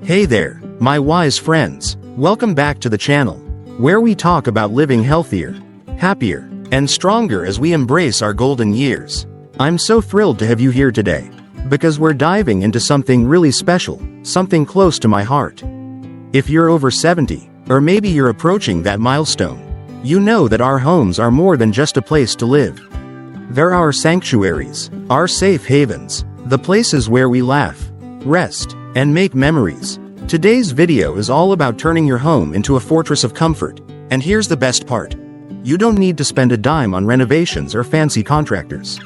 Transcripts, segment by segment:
Hey there, my wise friends. Welcome back to the channel, where we talk about living healthier, happier, and stronger as we embrace our golden years. I'm so thrilled to have you here today, because we're diving into something really special, something close to my heart. If you're over 70, or maybe you're approaching that milestone, you know that our homes are more than just a place to live. They're our sanctuaries, our safe havens, the places where we laugh, rest, and make memories. Today's video is all about turning your home into a fortress of comfort, and here's the best part. You don't need to spend a dime on renovations or fancy contractors.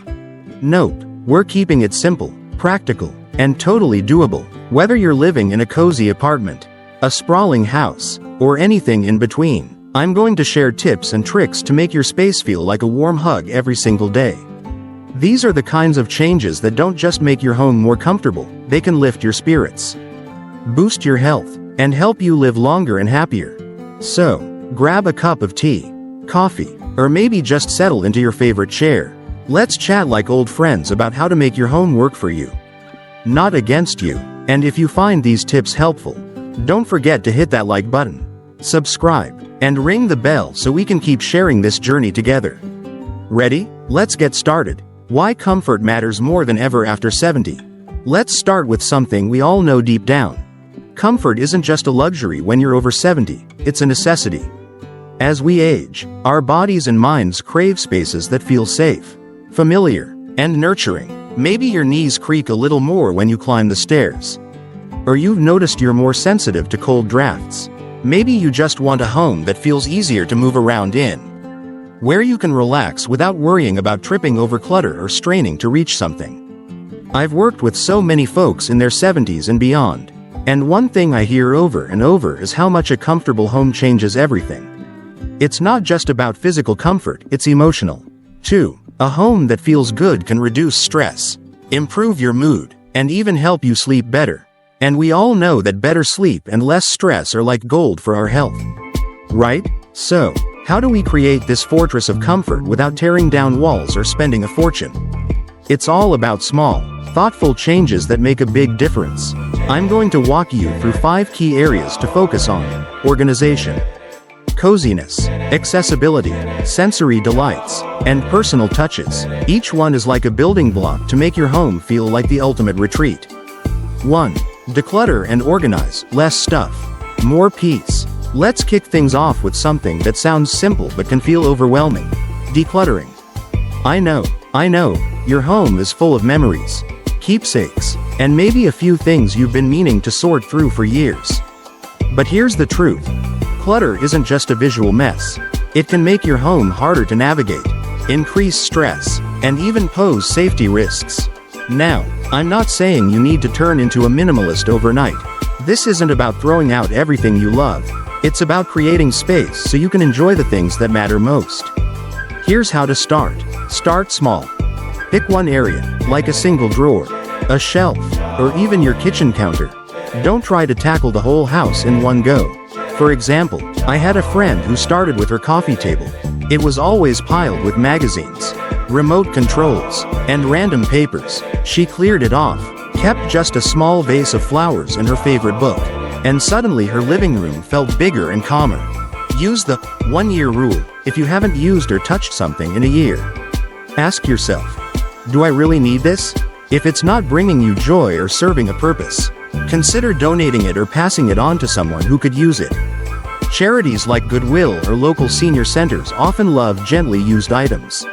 Nope, we're keeping it simple, practical, and totally doable. Whether you're living in a cozy apartment, a sprawling house, or anything in between, I'm going to share tips and tricks to make your space feel like a warm hug every single day. These are the kinds of changes that don't just make your home more comfortable, they can lift your spirits, boost your health, and help you live longer and happier. So, grab a cup of tea, coffee, or maybe just settle into your favorite chair. Let's chat like old friends about how to make your home work for you, not against you. And if you find these tips helpful, don't forget to hit that like button, subscribe, and ring the bell so we can keep sharing this journey together. Ready? Let's get started. Why comfort matters more than ever after 70. Let's start with something we all know deep down. Comfort isn't just a luxury when you're over 70, it's a necessity. As we age, our bodies and minds crave spaces that feel safe, familiar, and nurturing. Maybe your knees creak a little more when you climb the stairs. Or you've noticed you're more sensitive to cold drafts. Maybe you just want a home that feels easier to move around in, where you can relax without worrying about tripping over clutter or straining to reach something. I've worked with so many folks in their 70s and beyond, and one thing I hear over and over is how much a comfortable home changes everything. It's not just about physical comfort, it's emotional, too. A home that feels good can reduce stress, improve your mood, and even help you sleep better. And we all know that better sleep and less stress are like gold for our health. Right? So, how do we create this fortress of comfort without tearing down walls or spending a fortune? It's all about small, thoughtful changes that make a big difference. I'm going to walk you through 5 key areas to focus on: organization, coziness, accessibility, sensory delights, and personal touches. Each one is like a building block to make your home feel like the ultimate retreat. 1. Declutter and organize. Less stuff, more peace. Let's kick things off with something that sounds simple but can feel overwhelming: decluttering. I know, your home is full of memories, keepsakes, and maybe a few things you've been meaning to sort through for years. But here's the truth. Clutter isn't just a visual mess. It can make your home harder to navigate, increase stress, and even pose safety risks. Now, I'm not saying you need to turn into a minimalist overnight. This isn't about throwing out everything you love. It's about creating space so you can enjoy the things that matter most. Here's how to start. Start small. Pick one area, like a single drawer, a shelf, or even your kitchen counter. Don't try to tackle the whole house in one go. For example, I had a friend who started with her coffee table. It was always piled with magazines, remote controls, and random papers. She cleared it off, kept just a small vase of flowers and her favorite book, and suddenly her living room felt bigger and calmer. Use the 1-year rule. If you haven't used or touched something in a year, ask yourself, do I really need this? If it's not bringing you joy or serving a purpose, consider donating it or passing it on to someone who could use it. Charities like Goodwill or local senior centers often love gently used items.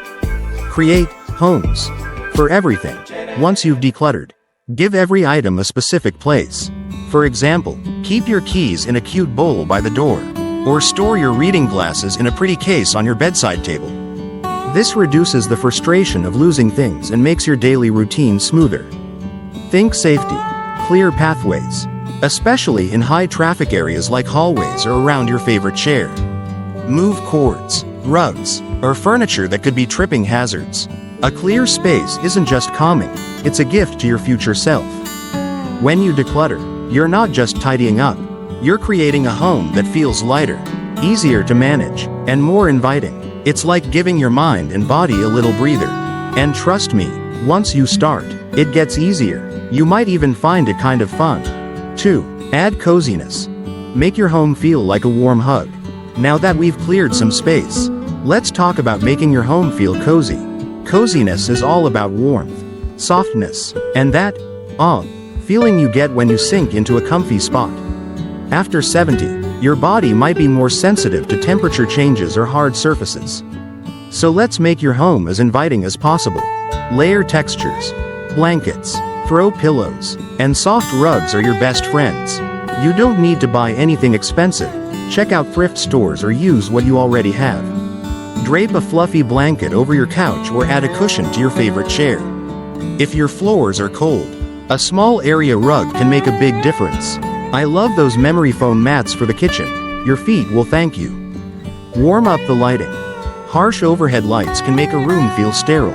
Create homes for everything. Once you've decluttered, give every item a specific place. For example, keep your keys in a cute bowl by the door, or store your reading glasses in a pretty case on your bedside table. This reduces the frustration of losing things and makes your daily routine smoother. Think safety. Clear pathways, especially in high-traffic areas like hallways or around your favorite chair. Move cords, rugs, or furniture that could be tripping hazards. A clear space isn't just calming, it's a gift to your future self. When you declutter, you're not just tidying up, you're creating a home that feels lighter, easier to manage, and more inviting. It's like giving your mind and body a little breather. And trust me, once you start, it gets easier. You might even find it kind of fun. 2. Add coziness. Make your home feel like a warm hug. Now that we've cleared some space, let's talk about making your home feel cozy. Coziness is all about warmth, softness, and that feeling you get when you sink into a comfy spot. After 70, your body might be more sensitive to temperature changes or hard surfaces. So let's make your home as inviting as possible. Layer textures, blankets, throw pillows, and soft rugs are your best friends. You don't need to buy anything expensive. Check out thrift stores or use what you already have. Drape a fluffy blanket over your couch or add a cushion to your favorite chair. If your floors are cold, a small area rug can make a big difference. I love those memory foam mats for the kitchen. Your feet will thank you. Warm up the lighting. Harsh overhead lights can make a room feel sterile.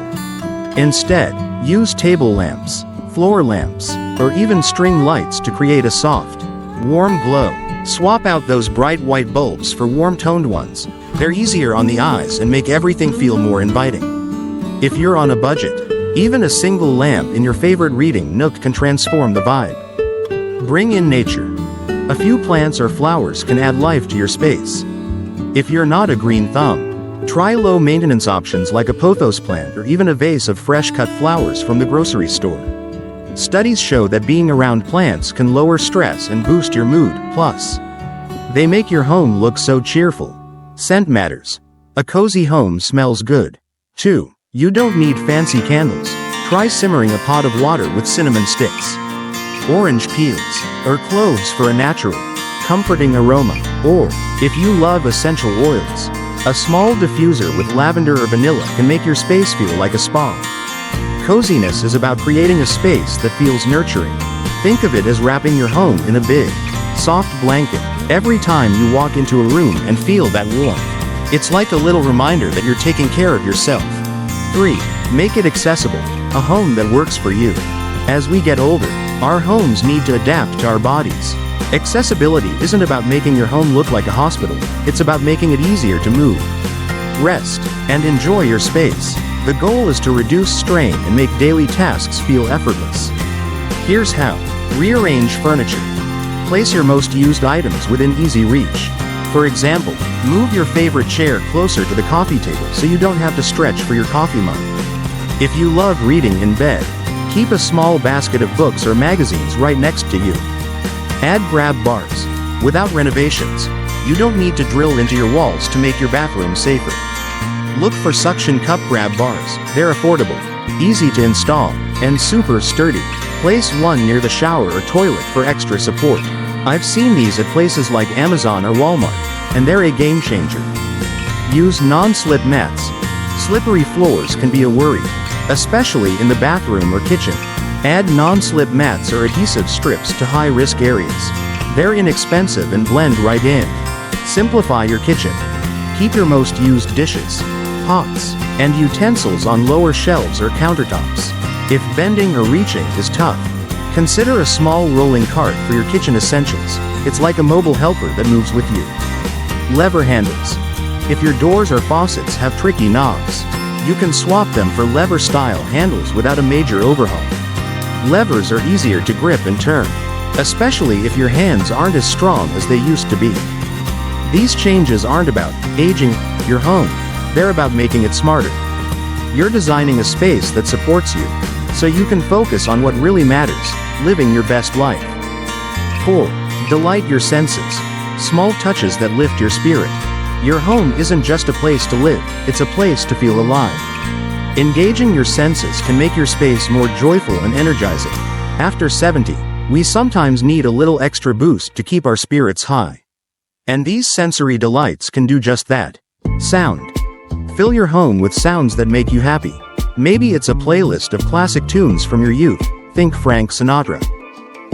Instead, use table lamps, floor lamps, or even string lights to create a soft, warm glow. Swap out those bright white bulbs for warm-toned ones. They're easier on the eyes and make everything feel more inviting. If you're on a budget, even a single lamp in your favorite reading nook can transform the vibe. Bring in nature. A few plants or flowers can add life to your space. If you're not a green thumb, try low-maintenance options like a pothos plant or even a vase of fresh-cut flowers from the grocery store. Studies show that being around plants can lower stress and boost your mood, plus, they make your home look so cheerful. Scent matters. A cozy home smells good. 2. You don't need fancy candles. Try simmering a pot of water with cinnamon sticks, orange peels, or cloves for a natural, comforting aroma. Or, if you love essential oils, a small diffuser with lavender or vanilla can make your space feel like a spa. Coziness is about creating a space that feels nurturing. Think of it as wrapping your home in a big, soft blanket every time you walk into a room and feel that warmth. It's like a little reminder that you're taking care of yourself. 3. Make it accessible. A home that works for you. As we get older, our homes need to adapt to our bodies. Accessibility isn't about making your home look like a hospital, it's about making it easier to move, rest, and enjoy your space. The goal is to reduce strain and make daily tasks feel effortless. Here's how. Rearrange furniture. Place your most used items within easy reach. For example, move your favorite chair closer to the coffee table so you don't have to stretch for your coffee mug. If you love reading in bed, keep a small basket of books or magazines right next to you. Add grab bars. Without renovations, you don't need to drill into your walls to make your bathroom safer. Look for suction cup grab bars. They're affordable, easy to install, and super sturdy. Place one near the shower or toilet for extra support. I've seen these at places like Amazon or Walmart, and they're a game changer. Use non-slip mats. Slippery floors can be a worry, especially in the bathroom or kitchen. Add non-slip mats or adhesive strips to high-risk areas. They're inexpensive and blend right in. Simplify your kitchen. Keep your most used dishes, pots, and utensils on lower shelves or countertops. If bending or reaching is tough, consider a small rolling cart for your kitchen essentials. It's like a mobile helper that moves with you. Lever handles. If your doors or faucets have tricky knobs, you can swap them for lever-style handles without a major overhaul. Levers are easier to grip and turn, especially if your hands aren't as strong as they used to be. These changes aren't about aging your home, they're about making it smarter. You're designing a space that supports you, so you can focus on what really matters, living your best life. 4. Delight your senses. Small touches that lift your spirit. Your home isn't just a place to live, it's a place to feel alive. Engaging your senses can make your space more joyful and energizing. After 70, we sometimes need a little extra boost to keep our spirits high. And these sensory delights can do just that. Sound. Fill your home with sounds that make you happy. Maybe it's a playlist of classic tunes from your youth, think Frank Sinatra,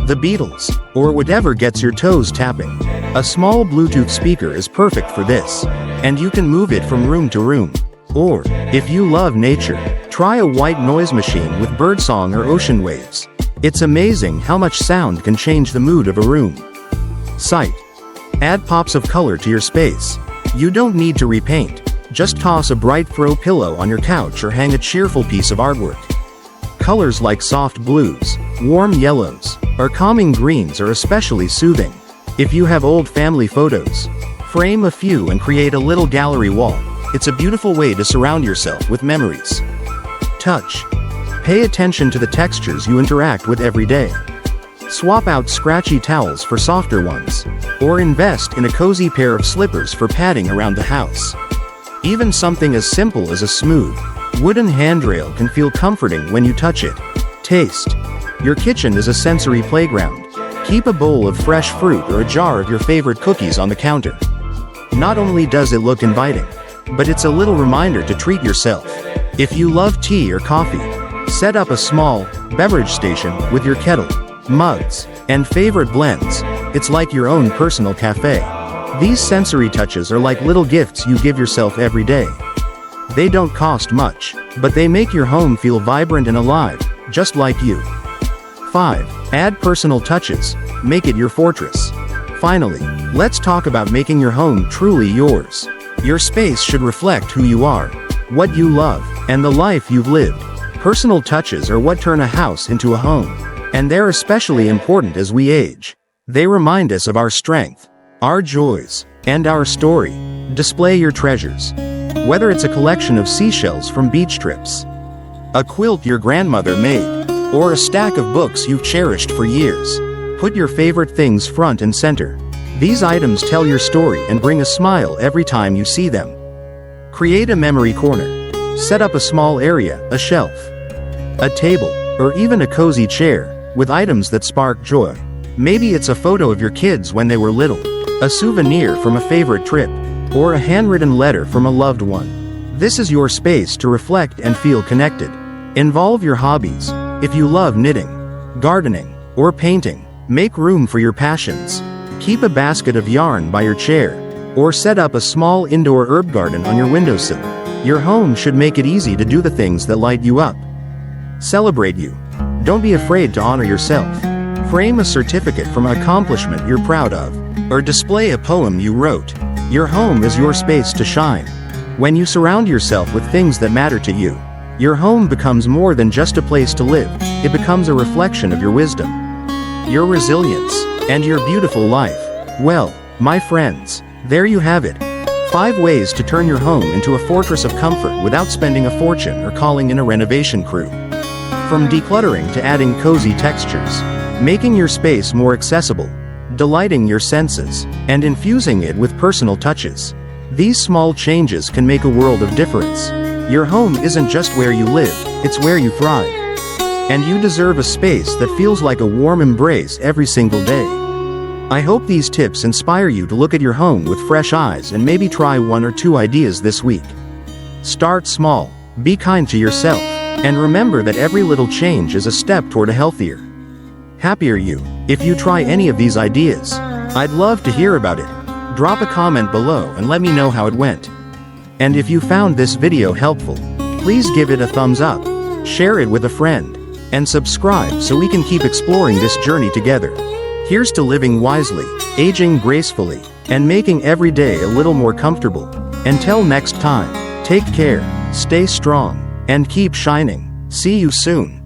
The Beatles, or whatever gets your toes tapping. A small Bluetooth speaker is perfect for this, and you can move it from room to room. Or, if you love nature, try a white noise machine with birdsong or ocean waves. It's amazing how much sound can change the mood of a room. Sight. Add pops of color to your space. You don't need to repaint. Just toss a bright throw pillow on your couch or hang a cheerful piece of artwork. Colors like soft blues, Warm yellows or calming greens are especially soothing. If you have old family photos, frame a few and create a little gallery wall. It's a beautiful way to surround yourself with memories. Touch. Pay attention to the textures you interact with every day. Swap out scratchy towels for softer ones, or invest in a cozy pair of slippers for padding around the house. Even something as simple as a smooth, wooden handrail can feel comforting when you touch it. Taste. Your kitchen is a sensory playground. Keep a bowl of fresh fruit or a jar of your favorite cookies on the counter. Not only does it look inviting, but it's a little reminder to treat yourself. If you love tea or coffee, set up a small beverage station with your kettle, mugs, and favorite blends. It's like your own personal cafe. These sensory touches are like little gifts you give yourself every day. They don't cost much, but they make your home feel vibrant and alive, just like you. 5. Add personal touches. Make it your fortress. Finally, let's talk about making your home truly yours. Your space should reflect who you are, what you love, and the life you've lived. Personal touches are what turn a house into a home, and they're especially important as we age. They remind us of our strength, our joys, and our story. Display your treasures. Whether it's a collection of seashells from beach trips, a quilt your grandmother made, or a stack of books you've cherished for years, put your favorite things front and center. These items tell your story and bring a smile every time you see them. Create a memory corner. Set up a small area, a shelf, a table, or even a cozy chair, with items that spark joy. Maybe it's a photo of your kids when they were little, a souvenir from a favorite trip, or a handwritten letter from a loved one. This is your space to reflect and feel connected. Involve your hobbies. If you love knitting, gardening, or painting, make room for your passions. Keep a basket of yarn by your chair, or set up a small indoor herb garden on your windowsill. Your home should make it easy to do the things that light you up. Celebrate you. Don't be afraid to honor yourself. Frame a certificate from an accomplishment you're proud of, or display a poem you wrote. Your home is your space to shine. When you surround yourself with things that matter to you, your home becomes more than just a place to live. It becomes a reflection of your wisdom, your resilience, and your beautiful life. Well, my friends, there you have it. 5 ways to turn your home into a fortress of comfort without spending a fortune or calling in a renovation crew. From decluttering to adding cozy textures, making your space more accessible, delighting your senses, and infusing it with personal touches. These small changes can make a world of difference. Your home isn't just where you live, it's where you thrive. And you deserve a space that feels like a warm embrace every single day. I hope these tips inspire you to look at your home with fresh eyes and maybe try 1 or 2 ideas this week. Start small, be kind to yourself, and remember that every little change is a step toward a healthier, happier you. If you try any of these ideas, I'd love to hear about it. Drop a comment below and let me know how it went. And if you found this video helpful, please give it a thumbs up, share it with a friend, and subscribe so we can keep exploring this journey together. Here's to living wisely, aging gracefully, and making every day a little more comfortable. Until next time, take care, stay strong, and keep shining. See you soon.